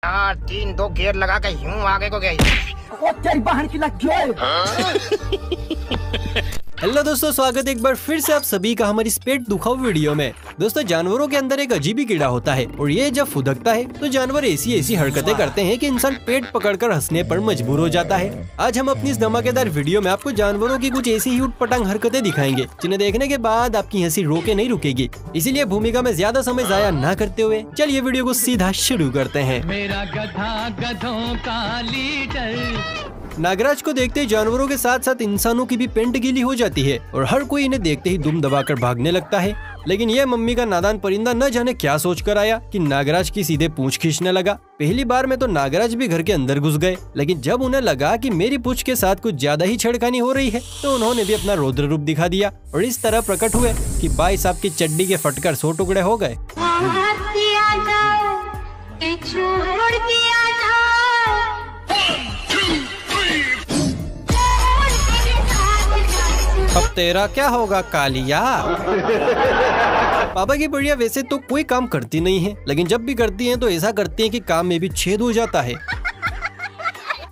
यार 3-2 गियर लगा के यूं आगे को गई। तेरी बहन की लग गई। हेलो दोस्तों, स्वागत है एक बार फिर से आप सभी का हमारी इस पेट दुखाऊ वीडियो में। दोस्तों, जानवरों के अंदर एक अजीब ही कीड़ा होता है और ये जब फुदकता है तो जानवर ऐसी हरकतें करते हैं कि इंसान पेट पकड़कर हंसने पर मजबूर हो जाता है। आज हम अपनी इस धमाकेदार वीडियो में आपको जानवरों की कुछ ऐसी ही उटपटांग हरकतें दिखाएंगे जिन्हें देखने के बाद आपकी हंसी रोके नहीं रुकेगी। इसीलिए भूमिका में ज्यादा समय जाया न करते हुए चलिए वीडियो को सीधा शुरू करते हैं। मेरा गधा गधों का लीडर। नागराज को देखते ही जानवरों के साथ साथ इंसानों की भी पेंट गीली हो जाती है और हर कोई इन्हें देखते ही दुम दबाकर भागने लगता है। लेकिन यह मम्मी का नादान परिंदा न जाने क्या सोच कर आया कि नागराज की सीधे पूंछ खींचने लगा। पहली बार में तो नागराज भी घर के अंदर घुस गए, लेकिन जब उन्हें लगा कि मेरी पूंछ के साथ कुछ ज्यादा ही छेड़खानी हो रही है तो उन्होंने भी अपना रौद्र रूप दिखा दिया और इस तरह प्रकट हुए कि भाई साहब की चड्डी के फटकर 100 टुकड़े हो गए। अब तेरा क्या होगा कालिया। पापा की बढ़िया वैसे तो कोई काम करती नहीं है, लेकिन जब भी करती हैं तो ऐसा करती हैं कि काम में भी छेद हो जाता है।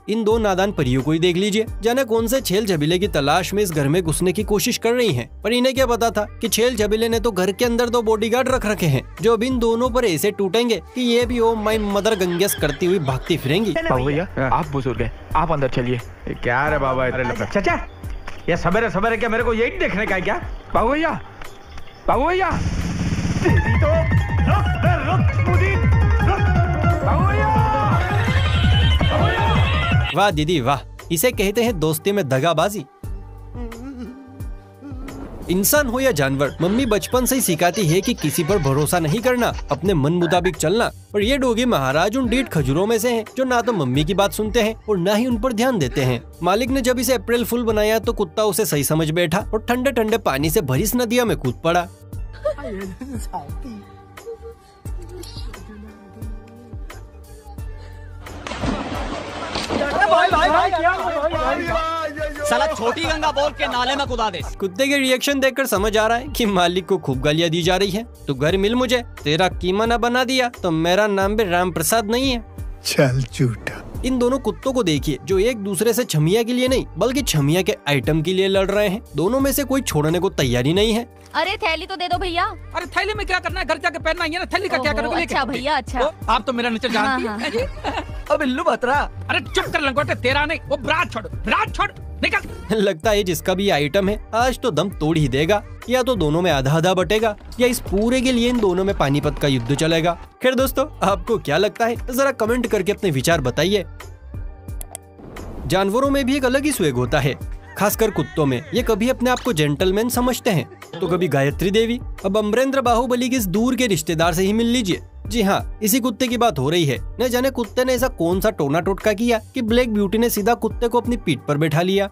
इन दो नादान परियों को ही देख लीजिए, जाने कौन से छेल झबीले की तलाश में इस घर में घुसने की कोशिश कर रही हैं। पर इन्हें क्या पता था कि छेल झबीले ने तो घर के अंदर 2 बॉडीगार्ड रख रखे हैं जो अब इन दोनों पर ऐसे टूटेंगे कि ये भी ओ माय मदर गंगेस करती हुई भागती फिरेंगी। भैया आप बुजुर्ग हैं, आप अंदर चलिए। क्या रे बाबा, चाचा ये सवेरे सवेरे क्या मेरे को यही देखने का है क्या? बाबू भैया, बाबू भैया, तो वाह दीदी वाह, इसे कहते हैं दोस्ती में दगाबाजी। इंसान हो या जानवर, मम्मी बचपन से ही सिखाती है कि किसी पर भरोसा नहीं करना, अपने मन मुताबिक चलना। और ये डोगी महाराज उन डीठ खजूरों में से हैं जो ना तो मम्मी की बात सुनते हैं और ना ही उन पर ध्यान देते हैं। मालिक ने जब इसे अप्रैल फूल बनाया तो कुत्ता उसे सही समझ बैठा और ठंडे ठंडे पानी से भरी इस नदिया में कूद पड़ा। साला छोटी गंगा बोल के नाले में कुदा दे। कुत्ते के रिएक्शन देखकर समझ आ रहा है कि मालिक को खूब गालियां दी जा रही है। तो घर मिल मुझे, तेरा कीमा न बना दिया तो मेरा नाम भी राम प्रसाद नहीं है। चल झूठा। इन दोनों कुत्तों को देखिए जो एक दूसरे से छमिया के लिए नहीं बल्कि छमिया के आइटम के लिए लड़ रहे हैं। दोनों में से कोई छोड़ने को तैयारी नहीं है। अरे थैली तो दे दो भैया। अरे थैली में क्या करना है, घर जाके पहनना है ना, थैली का क्या करोगे? अच्छा भैया अच्छा। आप तो मेरा नेचर जानती हैं जी। अब इल्लू बतरा। अरे चुप कर लंगोटे, तेरा नहीं, वो ब्राज छोड़ निकल। लगता है जिसका भी आइटम है आज तो दम तोड़ ही देगा। या तो दोनों में आधा आधा बटेगा या इस पूरे के लिए इन दोनों में पानीपत का युद्ध चलेगा। खैर दोस्तों, आपको क्या लगता है जरा कमेंट करके अपने विचार बताइए। जानवरों में भी एक अलग ही स्वेग होता है, खासकर कुत्तों में। ये कभी अपने आप को जेंटलमैन समझते हैं तो कभी गायत्री देवी। अब अमरेंद्र बाहुबली के इस दूर के रिश्तेदार से ही मिल लीजिए। जी हाँ, इसी कुत्ते की बात हो रही है। न जाने कुत्ते ने ऐसा कौन सा टोना टोटका किया कि ब्लैक ब्यूटी ने सीधा कुत्ते को अपनी पीठ पर बैठा लिया।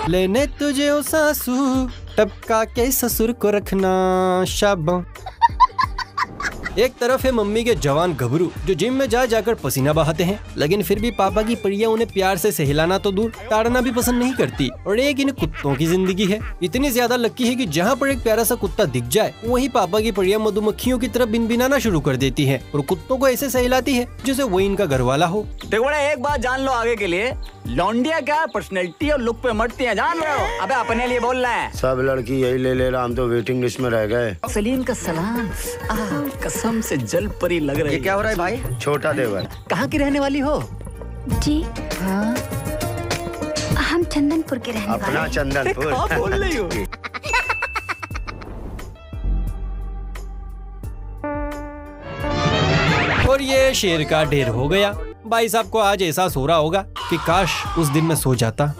लेने तुझे ओ सासू टपका के ससुर को रखना शाबा। एक तरफ है मम्मी के जवान घबरू जो जिम में जा जाकर पसीना बहाते हैं, लेकिन फिर भी पापा की परियां उन्हें प्यार से सहलाना तो दूर ताड़ना भी पसंद नहीं करती। और एक इन कुत्तों की जिंदगी है, इतनी ज्यादा लकी है कि जहाँ पर एक प्यारा सा कुत्ता दिख जाए वहीं पापा की परियां मधुमक्खियों की तरफ बिनबिनाना शुरू कर देती है और कुत्तों को ऐसे सहलाती है जैसे वो इनका घर वाला हो। देखो एक बात जान लो आगे के लिए, लौंडिया क्या पर्सनैलिटी और लुक पे मरती है, जान रहे हो? अबे अपने लिए बोल रहे हैं। सब लड़की यही ले रहा, हम तो वेटिंग लिस्ट में रह गए। सलीम का सलाम। कसम से जल परी लग रही है। ये क्या हो रहा है भाई? छोटा देवर। कहाँ की रहने वाली हो जी? हाँ? हम चंदनपुर के रहने वाले। अपना चंदनपुर। क्या बोल रही हो? और ये शेर का ढेर हो गया। भाई साहब को आज एहसास हो रहा होगा कि काश उस दिन मैं सो जाता।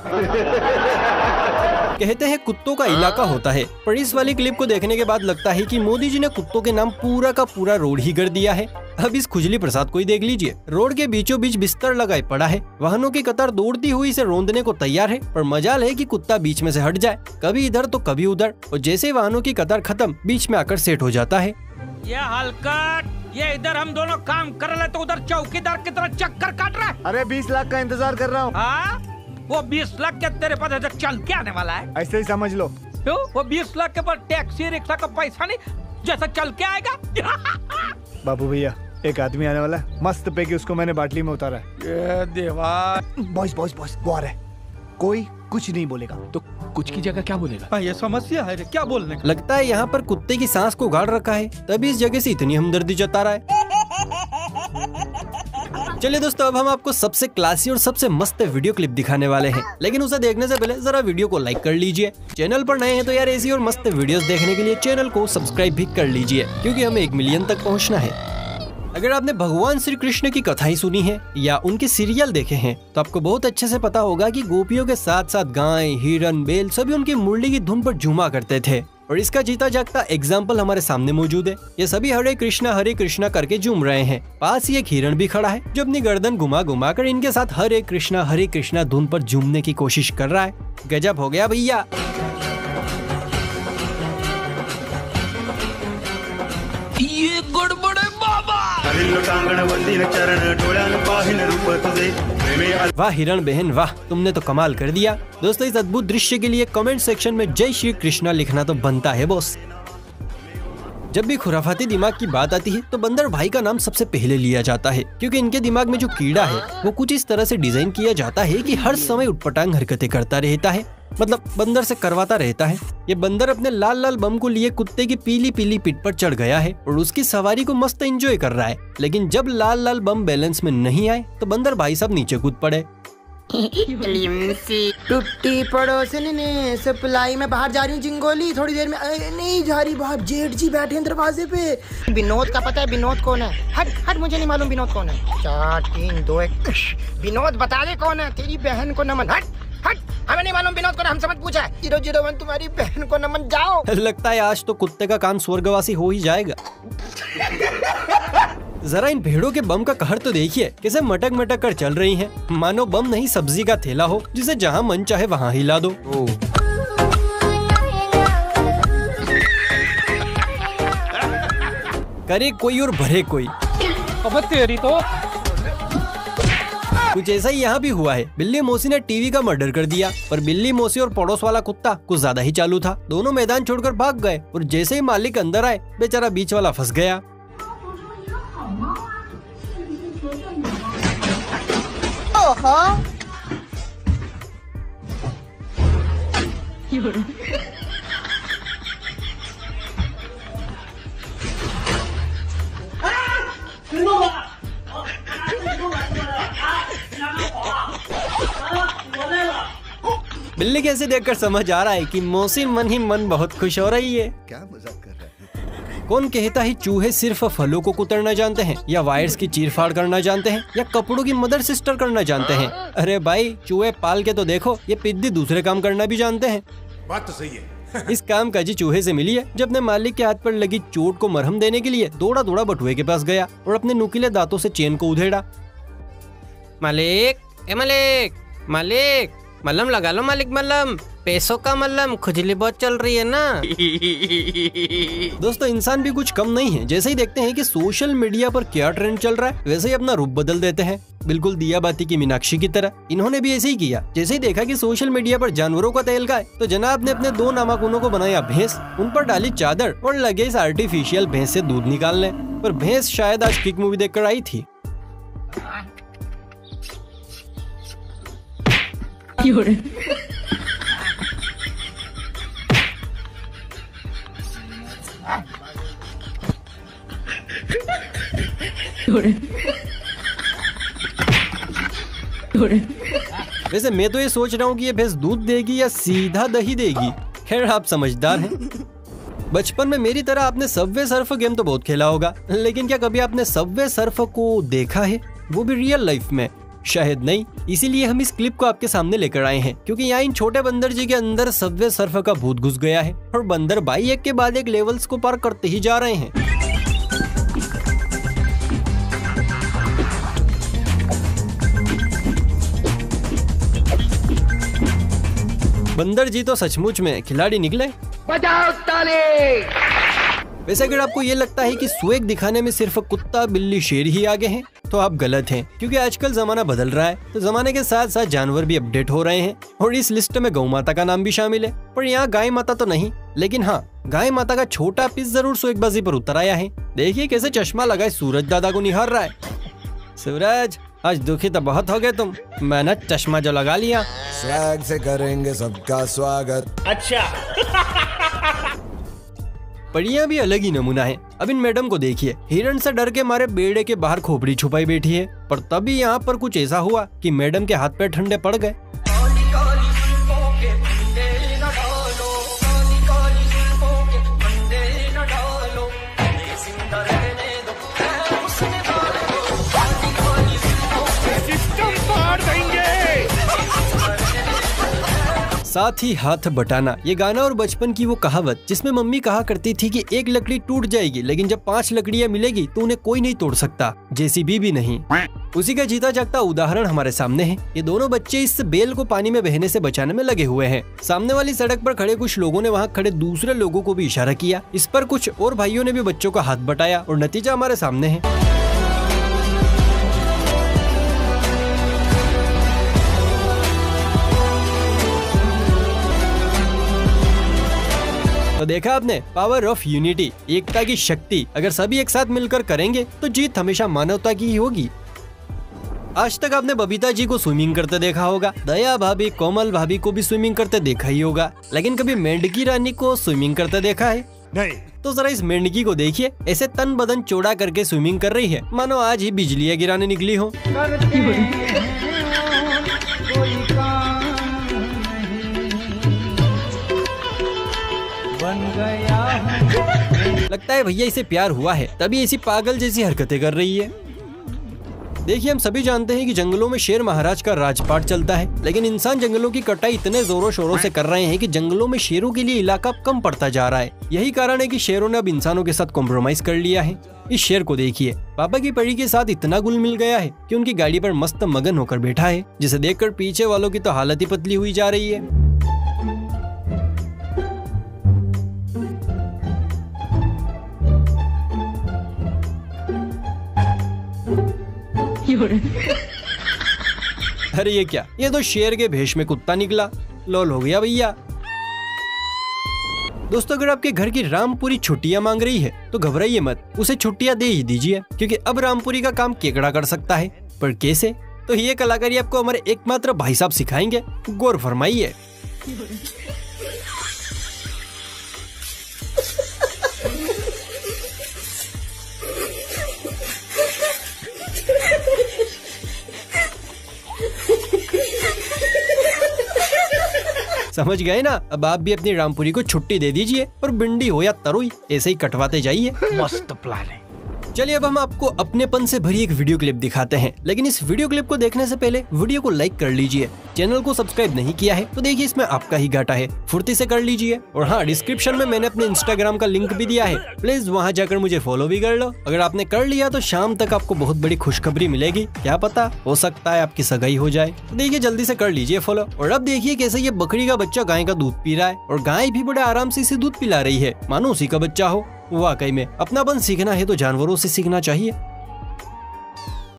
कहते हैं कुत्तों का इलाका होता है, पर इस वाली क्लिप को देखने के बाद लगता है कि मोदी जी ने कुत्तों के नाम पूरा का पूरा रोड ही कर दिया है। अब इस खुजली प्रसाद को ही देख लीजिए, रोड के बीचों बीच बिस्तर लगाए पड़ा है, वाहनों की कतार दौड़ती हुई इसे रोंदने को तैयार है, पर मजाल है कि कुत्ता बीच में से हट जाए, कभी इधर तो कभी उधर, और जैसे वाहनों की कतार खत्म बीच में आकर सेट हो जाता है। ये हलकट, ये इधर हम दोनों काम कर रहे तो उधर चौकीदार की तरह चक्कर काट रहा है। अरे 20 लाख का इंतजार कर रहा हूँ। हाँ? वो 20 लाख के तेरे पास इधर चल के आने वाला है। ऐसे ही समझ लो। क्यों? वो 20 लाख के पास टैक्सी रिक्शा का पैसा नहीं, जैसा चल के आएगा। बाबू भैया, एक आदमी आने वाला है, मस्त पैकी उसको मैंने बाटली में उतारा है। ये देवा। बॉस बॉस बॉस, वो आ रहा है। कोई कुछ नहीं बोलेगा। तो कुछ की जगह क्या बोलेगा? ये समस्या है रे, क्या बोलने का? लगता है यहाँ पर कुत्ते की सांस को गाड़ रखा है, तभी इस जगह से इतनी हमदर्दी जता रहा है। चलिए दोस्तों, अब हम आपको सबसे क्लासी और सबसे मस्त वीडियो क्लिप दिखाने वाले हैं, लेकिन उसे देखने से पहले जरा वीडियो को लाइक कर लीजिए। चैनल पर नए हैं तो यार ऐसी और मस्त वीडियोस देखने के लिए चैनल को सब्सक्राइब भी कर लीजिए, क्योंकि हमें 1 मिलियन तक पहुँचना है। अगर आपने भगवान श्री कृष्ण की कथाएं सुनी है या उनके सीरियल देखे हैं तो आपको बहुत अच्छे से पता होगा कि गोपियों के साथ साथ गाय, हिरन, बैल सभी उनकी मुरली की धुन पर झूमा करते थे, और इसका जीता जागता एग्जाम्पल हमारे सामने मौजूद है। ये सभी हरे कृष्णा करके झूम रहे हैं। पास ही एक हिरण भी खड़ा है जो अपनी गर्दन घुमा घुमा कर इनके साथ हरे कृष्णा धुन पर झूमने की कोशिश कर रहा है। गजब हो गया भैया। ये गड़बड़ है बाबा। वाह हिरण बहन वाह, तुमने तो कमाल कर दिया। दोस्तों, इस अद्भुत दृश्य के लिए कमेंट सेक्शन में जय श्री कृष्णा लिखना तो बनता है बॉस। जब भी खुराफाती दिमाग की बात आती है तो बंदर भाई का नाम सबसे पहले लिया जाता है, क्योंकि इनके दिमाग में जो कीड़ा है वो कुछ इस तरह से डिजाइन किया जाता है कि हर समय उटपटांग हरकतें करता रहता है, मतलब बंदर से करवाता रहता है। ये बंदर अपने लाल लाल बम को लिए कुत्ते की पीली पीली पीठ पर चढ़ गया है और उसकी सवारी को मस्त एंजॉय कर रहा है, लेकिन जब लाल लाल बम बैलेंस में नहीं आए तो बंदर भाई साहब नीचे कूद पड़े। टूटी पड़ोसन ने सप्लाई में बाहर जा रही हूँ जिंगोली, थोड़ी देर में नहीं जा रही, बाहर जेठ जी बैठे हैं दरवाजे पे। विनोद का पता है? विनोद कौन है? हट हट, मुझे नहीं मालूम विनोद कौन है। 4 3 2 1 विनोद बता दे कौन है। तेरी बहन को नमन। हट हट, हमें नहीं मालूम विनोद को, हमसे मत पूछा। 001 तुम्हारी बहन को नमन। जाओ। लगता है आज तो कुत्ते का काम स्वर्गवासी हो ही जाएगा। जरा इन भेड़ों के बम का कहर तो देखिए, कैसे मटक मटक कर चल रही हैं। मानो बम नहीं सब्जी का थैला हो जिसे जहां मन चाहे वहां हिला दो। करे कोई और भरे कोई। अब तेरी तो कुछ ऐसा ही यहाँ भी हुआ है। बिल्ली मौसी ने टीवी का मर्डर कर दिया, पर बिल्ली मौसी और पड़ोस वाला कुत्ता कुछ ज्यादा ही चालू था। दोनों मैदान छोड़कर भाग गए और जैसे ही मालिक अंदर आए, बेचारा बीच वाला फंस गया। बिल्ली के ऐसे देखकर समझ आ रहा है कि मौसी मन ही मन बहुत खुश हो रही है। क्या मजाक कर रहा है? कौन कहता है चूहे सिर्फ फलों को कुतरना जानते हैं, या वायर्स की चीरफाड़ करना जानते हैं, या कपड़ों की मदर सिस्टर करना जानते हैं? अरे भाई, चूहे पाल के तो देखो, ये पिद्दी दूसरे काम करना भी जानते हैं। बात तो सही है। इस काम का जी चूहे से मिली है, जब अपने मालिक के हाथ पर लगी चोट को मरहम देने के लिए दौड़ा दौड़ा बटुए के पास गया और अपने नुकीले दांतों से चेन को उधेड़ा। मालिक, ए मालिक, मालिक, मलहम लगा लो मालिक, मलहम, पैसों का मलहम, खुजली बहुत चल रही है ना। दोस्तों, इंसान भी कुछ कम नहीं है। जैसे ही देखते हैं कि सोशल मीडिया पर क्या ट्रेंड चल रहा है, वैसे ही अपना रूप बदल देते हैं, बिल्कुल दिया बाती की मीनाक्षी की तरह। इन्होंने भी ऐसे ही किया। जैसे ही देखा कि सोशल मीडिया पर जानवरों का तहलका है, तो जनाब ने अपने 2 नामाकुनों को बनाया भैंस, उन पर डाली चादर और लगे इस आर्टिफिशियल भैंस से दूध निकालने। पर भैंस शायद आज किक मूवी देखकर आई थी। वैसे मैं तो ये सोच रहा हूँ कि ये भैंस दूध देगी या सीधा दही देगी। खैर, आप समझदार हैं। बचपन में मेरी तरह आपने सबवे सर्फ गेम तो बहुत खेला होगा, लेकिन क्या कभी आपने सबवे सर्फ को देखा है, वो भी रियल लाइफ में? शायद नहीं। इसीलिए हम इस क्लिप को आपके सामने लेकर आए हैं, क्योंकि यहाँ इन छोटे बंदर जी के अंदर सबवे सर्फ का भूत घुस गया है और बंदर भाई एक के बाद एक लेवल्स को पार करते ही जा रहे हैं। बंदर जी तो सचमुच में खिलाड़ी निकले। बजाओ ताली। वैसे अगर आपको ये लगता है कि स्वैग दिखाने में सिर्फ कुत्ता बिल्ली शेर ही आगे हैं, तो आप गलत हैं, क्योंकि आजकल जमाना बदल रहा है, तो जमाने के साथ साथ जानवर भी अपडेट हो रहे हैं और इस लिस्ट में गौ माता का नाम भी शामिल है। पर यहाँ गाय माता तो नहीं, लेकिन हाँ गाय माता का छोटा पीस जरूर स्वैगबाजी पर उतर आया है। देखिए कैसे चश्मा लगाए सूरज दादा को निहार रहा है। सूरज आज दुखी तो बहुत हो गए तुम, मैंने चश्मा जो लगा लिया। स्वैग से करेंगे सबका स्वागत। परियां भी अलग ही नमूना है। अब इन मैडम को देखिए, हिरण से डर के मारे बेड़े के बाहर खोपड़ी छुपाई बैठी है, पर तभी यहाँ पर कुछ ऐसा हुआ कि मैडम के हाथ पैर ठंडे पड़ गए। साथ ही हाथ बटाना, ये गाना और बचपन की वो कहावत जिसमें मम्मी कहा करती थी कि एक लकड़ी टूट जाएगी लेकिन जब 5 लकड़ियां मिलेगी तो उन्हें कोई नहीं तोड़ सकता, जेसीबी भी नहीं। उसी का जीता जागता उदाहरण हमारे सामने है। ये दोनों बच्चे इस बेल को पानी में बहने से बचाने में लगे हुए हैं। सामने वाली सड़क पर खड़े कुछ लोगों ने वहाँ खड़े दूसरे लोगों को भी इशारा किया। इस पर कुछ और भाइयों ने भी बच्चों का हाथ बटाया और नतीजा हमारे सामने है। तो देखा आपने, पावर ऑफ यूनिटी, एकता की शक्ति। अगर सभी एक साथ मिलकर करेंगे तो जीत हमेशा मानवता की ही होगी। आज तक आपने बबीता जी को स्विमिंग करते देखा होगा, दया भाभी, कोमल भाभी को भी स्विमिंग करते देखा ही होगा, लेकिन कभी मेंढकी रानी को स्विमिंग करते देखा है? नहीं। तो जरा इस मेंढकी को देखिए, ऐसे तन बदन चौड़ा करके स्विमिंग कर रही है मानो आज ही बिजलियां गिराने निकली हो। लगता है भैया इसे प्यार हुआ है, तभी ऐसी पागल जैसी हरकतें कर रही है। देखिए हम सभी जानते हैं कि जंगलों में शेर महाराज का राजपाट चलता है, लेकिन इंसान जंगलों की कटाई इतने जोरों शोरों से कर रहे हैं कि जंगलों में शेरों के लिए इलाका कम पड़ता जा रहा है। यही कारण है कि शेरों ने अब इंसानों के साथ कॉम्प्रोमाइज कर लिया है। इस शेर को देखिए, पापा की परी के साथ इतना गुल मिल गया है कि उनकी गाड़ी पर मस्त मगन होकर बैठा है, जिसे देखकर पीछे वालों की तो हालत ही पतली हुई जा रही है। अरे ये क्या, ये तो शेर के भेष में कुत्ता निकला। लॉल हो गया भैया। दोस्तों अगर आपके घर की रामपुरी छुट्टियां मांग रही है तो घबराइए मत, उसे छुट्टियां दे ही दीजिए, क्योंकि अब रामपुरी का काम केकड़ा कर सकता है। पर कैसे? तो ये कलाकारी आपको हमारे एकमात्र भाई साहब सिखाएंगे, गौर फरमाइए। समझ गए ना? अब आप भी अपनी रामपुरी को छुट्टी दे दीजिए और भिंडी हो या तरुई ऐसे ही कटवाते जाइए। मस्त प्लान है। चलिए अब हम आपको अपनेपन से भरी एक वीडियो क्लिप दिखाते हैं, लेकिन इस वीडियो क्लिप को देखने से पहले वीडियो को लाइक कर लीजिए। चैनल को सब्सक्राइब नहीं किया है तो देखिए इसमें आपका ही घाटा है, फुर्ती से कर लीजिए। और हाँ, डिस्क्रिप्शन में मैंने अपने इंस्टाग्राम का लिंक भी दिया है, प्लीज वहाँ जाकर मुझे फॉलो भी कर लो। अगर आपने कर लिया तो शाम तक आपको बहुत बड़ी खुशखबरी मिलेगी, क्या पता हो सकता है आपकी सगाई हो जाए। तो देखिए जल्दी से कर लीजिए फॉलो। और अब देखिए कैसे ये बकरी का बच्चा गाय का दूध पी रहा है और गाय भी बड़े आराम से इसे दूध पिला रही है, मानो उसी का बच्चा हो। वाकई में अपनापन सीखना है तो जानवरों से सीखना चाहिए।